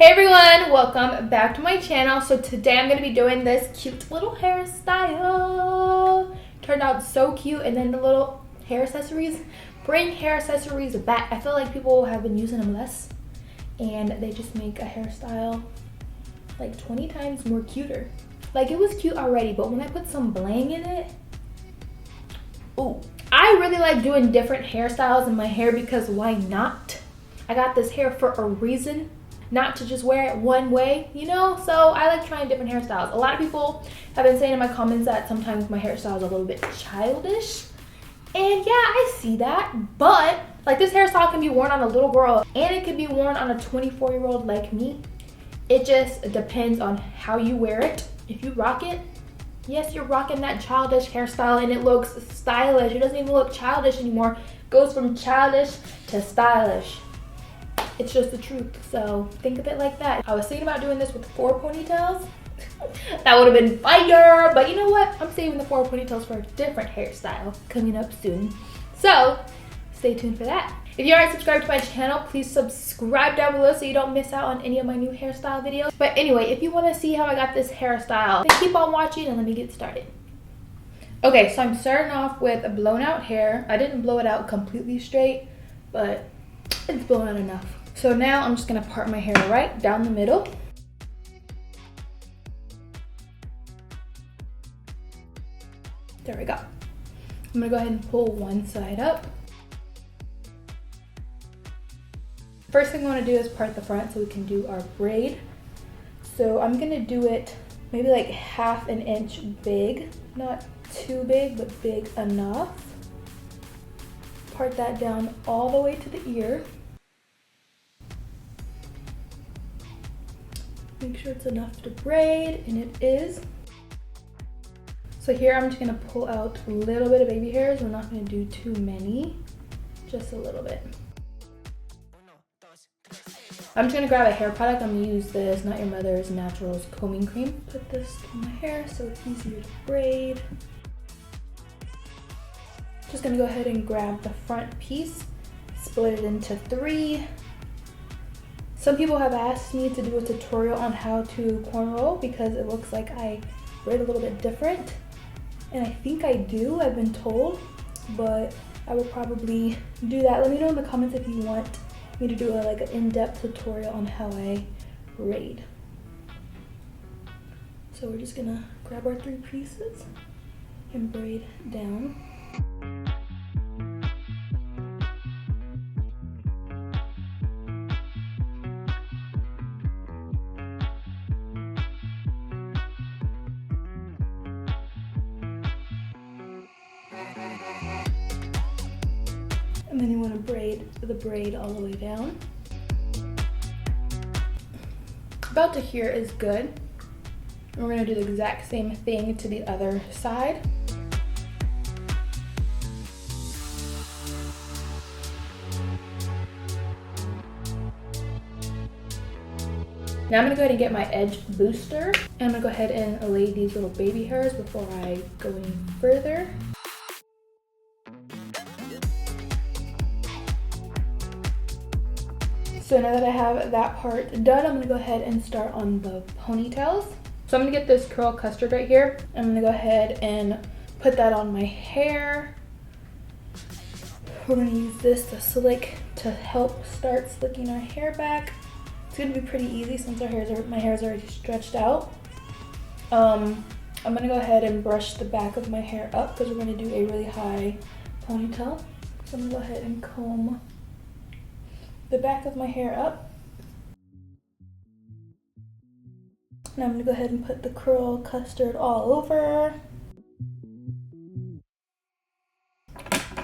Hey everyone, welcome back to my channel. So today I'm going to be doing this cute little hairstyle. Turned out so cute. And then the little hair accessories. Bring hair accessories back. I feel like people have been using them less. And they just make a hairstyle like 20 times more cuter. Like it was cute already, but when I put some bling in it. Ooh. I really like doing different hairstyles in my hair because why not? I got this hair for a reason. Not to just wear it one way, you know? So I like trying different hairstyles. A lot of people have been saying in my comments that sometimes my hairstyle is a little bit childish. And yeah, I see that. But like this hairstyle can be worn on a little girl and it can be worn on a 24-year-old like me. It just depends on how you wear it. If you rock it, yes, you're rocking that childish hairstyle and it looks stylish. It doesn't even look childish anymore. It goes from childish to stylish. It's just the truth, so think of it like that. I was thinking about doing this with 4 ponytails. That would have been fire, but you know what? I'm saving the 4 ponytails for a different hairstyle coming up soon. So stay tuned for that. If you aren't subscribed to my channel, please subscribe down below so you don't miss out on any of my new hairstyle videos. But anyway, if you want to see how I got this hairstyle, then keep on watching and let me get started. Okay, so I'm starting off with a blown out hair. I didn't blow it out completely straight, but it's blown out enough. So now I'm just gonna part my hair right down the middle. There we go. I'm gonna go ahead and pull one side up. First thing I wanna do is part the front so we can do our braid. So I'm gonna do it maybe like 1/2 inch big. Not too big, but big enough. Part that down all the way to the ear. Make sure it's enough to braid, and it is. So here I'm just gonna pull out a little bit of baby hairs. We're not gonna do too many, just a little bit. I'm just gonna grab a hair product. I'm gonna use this Not Your Mother's Naturals combing cream. Put this in my hair so it's easier to braid. Just gonna go ahead and grab the front piece, split it into 3. Some people have asked me to do a tutorial on how to cornrow because it looks like I braid a little bit different. And I think I do, I've been told, but I will probably do that. Let me know in the comments if you want me to do like an in-depth tutorial on how I braid. So we're just gonna grab our 3 pieces and braid down. And then you want to braid the braid all the way down. About to here is good. And we're going to do the exact same thing to the other side. Now I'm going to go ahead and get my edge booster. And I'm going to go ahead and lay these little baby hairs before I go any further. So now that I have that part done, I'm gonna go ahead and start on the ponytails. So I'm gonna get this curl custard right here. I'm gonna go ahead and put that on my hair. We're gonna use this to slick, to help start slicking our hair back. It's gonna be pretty easy since my hair's already stretched out. I'm gonna go ahead and brush the back of my hair up because we're gonna do a really high ponytail. So I'm gonna go ahead and comb the back of my hair up. Now I'm gonna go ahead and put the curl custard all over.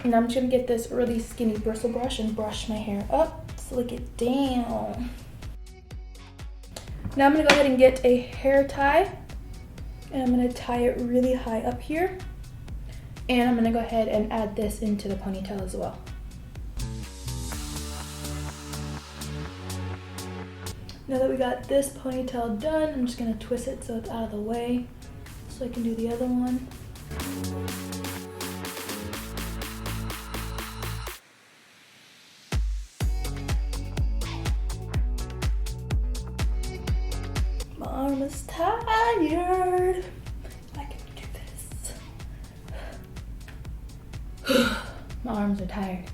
And I'm just gonna get this really skinny bristle brush and brush my hair up, slick it down. Now I'm gonna go ahead and get a hair tie, and I'm gonna tie it really high up here. And I'm gonna go ahead and add this into the ponytail as well. Now that we got this ponytail done, I'm just gonna twist it so it's out of the way so I can do the other one. arm is tired. I can do this. My arms are tired.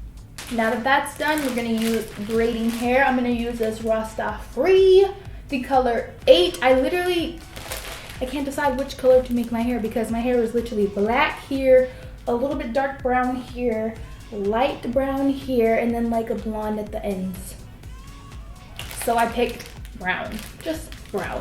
Now that that's done, we're gonna use braiding hair. I'm gonna use this Rasta Free, the color 8. I can't decide which color to make my hair because my hair is literally black here, a little bit dark brown here, light brown here, and then like a blonde at the ends. So I picked brown, just brown,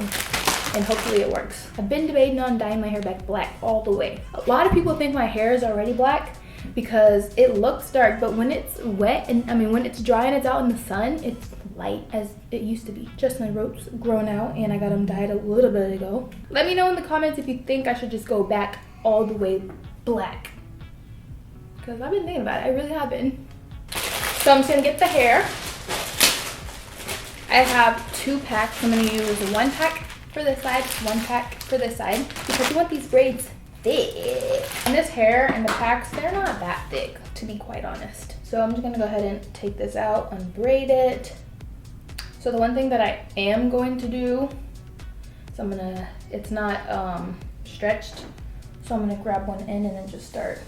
and hopefully it works. I've been debating on dyeing my hair back black all the way. A lot of people think my hair is already black because it looks dark, but when it's wet, and when it's dry and it's out in the sun, it's light as it used to be. Just my roots grown out and I got them dyed a little bit ago. Let me know in the comments if you think I should just go back all the way black, because I've been thinking about it. I really have been. So I'm just gonna get the hair. I have 2 packs. I'm gonna use 1 pack for this side, 1 pack for this side, because you want these braids thick. And this hair and the packs, they're not that thick, to be quite honest. So I'm just gonna go ahead and take this out, unbraid it. So the one thing that I am going to do, so it's not stretched, so I'm gonna grab one end and then just start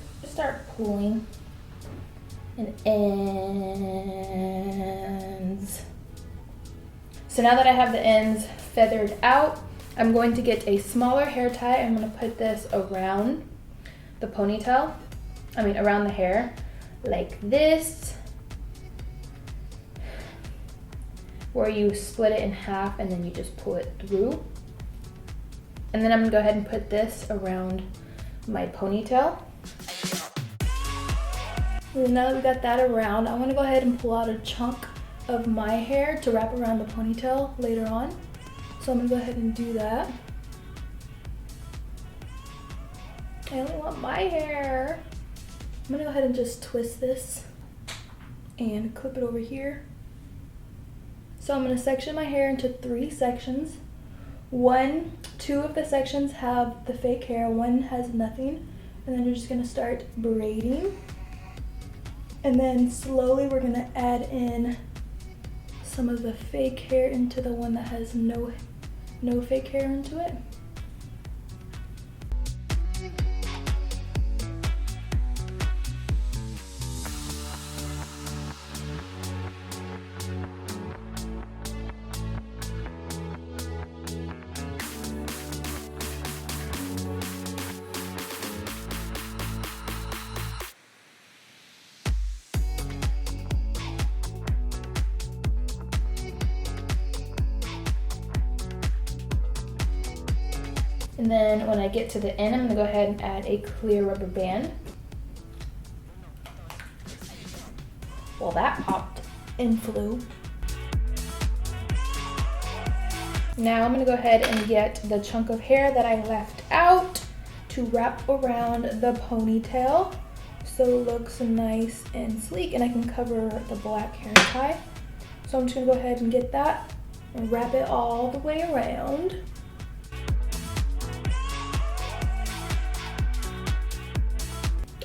pulling and ends. So now that I have the ends feathered out, I'm going to get a smaller hair tie. I'm gonna put this around the ponytail, around the hair, like this, where you split it in half and then you just pull it through. And then I'm gonna go ahead and put this around my ponytail. And now that we got that around, I'm gonna go ahead and pull out a chunk of my hair to wrap around the ponytail later on. So I'm gonna go ahead and do that. I only want my hair. I'm gonna go ahead and just twist this and clip it over here. So I'm gonna section my hair into 3 sections. 2 of the sections have the fake hair, 1 has nothing. And then you're just gonna start braiding. And then slowly we're gonna add in some of the fake hair into the one that has no fake hair into it. And then when I get to the end, I'm gonna go ahead and add a clear rubber band. Well, that popped and flew. Now I'm gonna go ahead and get the chunk of hair that I left out to wrap around the ponytail so it looks nice and sleek and I can cover the black hair tie. So I'm just gonna go ahead and get that and wrap it all the way around.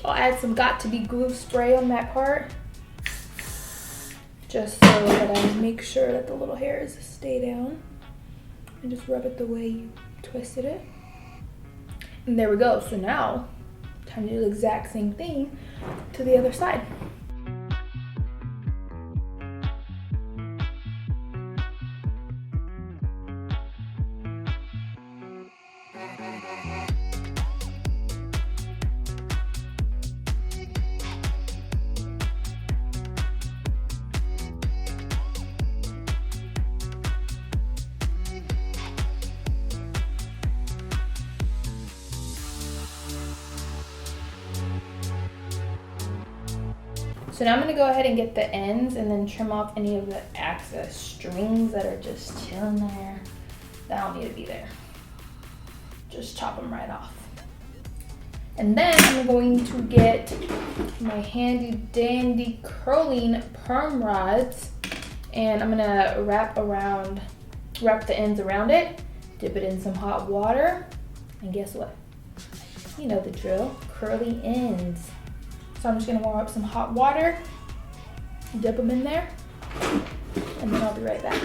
I'll add some Got To Be Glue spray on that part, just so that I make sure that the little hairs stay down. And just rub it the way you twisted it. And there we go. So now, time to do the exact same thing to the other side. So now I'm gonna go ahead and get the ends and then trim off any of the excess strings that are just chilling there. That don't need to be there. Just chop them right off. And then I'm going to get my handy dandy curling perm rods and I'm gonna wrap the ends around it, dip it in some hot water, and guess what? You know the drill, curly ends. So I'm just gonna warm up some hot water, dip them in there, and then I'll be right back.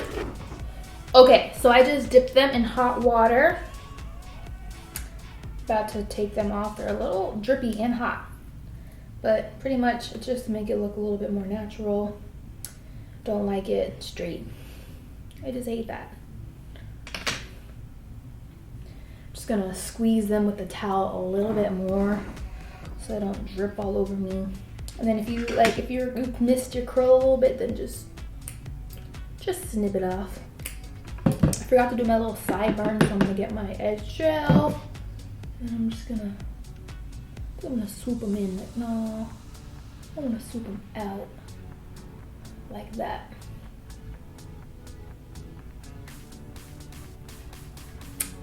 Okay, so I just dipped them in hot water. About to take them off. They're a little drippy and hot, but pretty much it's just to make it look a little bit more natural. Don't like it straight. I just hate that. Just gonna squeeze them with the towel a little bit more so they don't drip all over me. And then if you you've missed your curl a little bit, then just snip it off. I forgot to do my little sideburns, so I'm gonna get my edge gel. And I'm just gonna swoop them in. Like, no, I'm gonna swoop them out like that.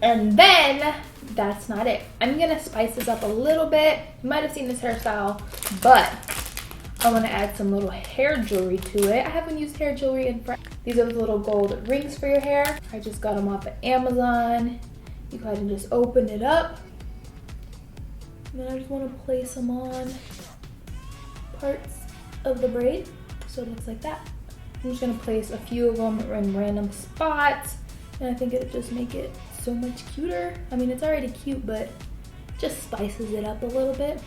And then that's not it. I'm gonna spice this up a little bit. You might have seen this hairstyle, but I want to add some little hair jewelry to it. I haven't used hair jewelry in forever. These are the little gold rings for your hair. I just got them off of Amazon. You go ahead and just open it up. And then I just want to place them on parts of the braid, so it looks like that. I'm just gonna place a few of them in random spots, and I think it'll just make it so much cuter. I mean, it's already cute, but just spices it up a little bit.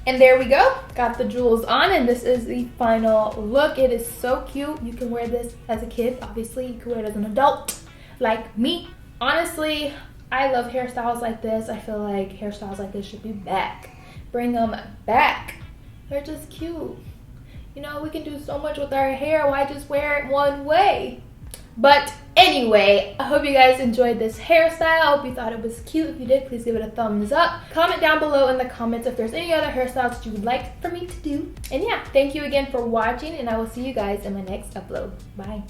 And there we go, got the jewels on, and this is the final look. It is so cute. You can wear this as a kid, obviously. You can wear it as an adult, like me. Honestly, I love hairstyles like this. I feel like hairstyles like this should be back. Bring them back. They're just cute. You know, we can do so much with our hair. Why just wear it one way? But anyway, I hope you guys enjoyed this hairstyle. I hope you thought it was cute. If you did, please give it a thumbs up. Comment down below in the comments if there's any other hairstyles that you would like for me to do. And yeah, thank you again for watching, and I will see you guys in my next upload. Bye.